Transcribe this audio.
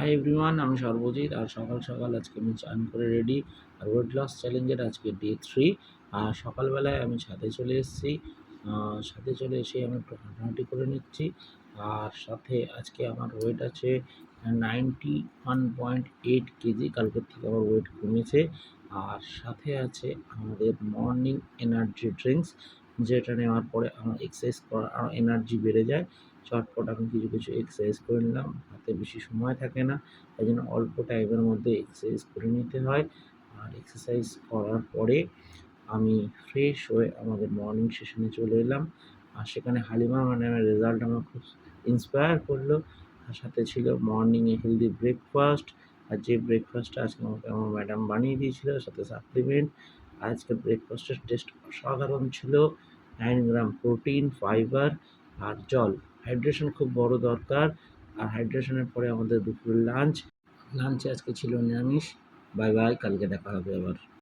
Hi everyone, আমি সর্বজিৎ। আর সকাল সকাল আজকে আমি চান করে রেডি। আর ওয়েট লস চ্যালেঞ্জের আজকে ডে 3। আর সকালবেলায় আমি ছাদে চলে এসেছি। ছাদে চলে এসে আমি একটু হাঁটাহাঁটি করে নিচ্ছি। আর সাথে আজকে আমার ওয়েট আছে 91.8 কেজি। কালকের থেকে আমার ওয়েট কমেছে। আর সাথে আছে আমাদের মর্নিং এনার্জি ড্রিঙ্কস, যেটা নেওয়ার পরে আমার এক্সারসাইজ করার আরও এনার্জি বেড়ে যায়। চটপট আমি কিছু এক্সারসাইজ করে নিলাম। হাতে বেশি সময় থাকে না, তাই জন্য অল্প টাইমের মধ্যে এক্সারসাইজ করে নিতে হয়। আর এক্সারসাইজ করার পরে আমি ফ্রেশ হয়ে আমাদের মর্নিং সেশনে চলে এলাম। আর সেখানে হালিমা ম্যাডামের রেজাল্ট আমার খুব ইন্সপায়ার করলো। তার সাথে ছিল মর্নিংয়ে হেলদি ব্রেকফাস্ট। আর যে ব্রেকফাস্টটা আজকে আমাকে আমার ম্যাডাম বানিয়ে দিয়েছিল, সাথে সাপ্লিমেন্ট। আজকের ব্রেকফাস্টের টেস্ট অসাধারণ ছিল। 9 গ্রাম প্রোটিন, ফাইবার আর জল। হাইড্রেশন খুব বড় দরকার। আর হাইড্রেশনের পরে আমাদের দুপুরের লাঞ্চে আজকে ছিল নিরামিষ। বাই বাই, কালকে দেখা হবে আবার।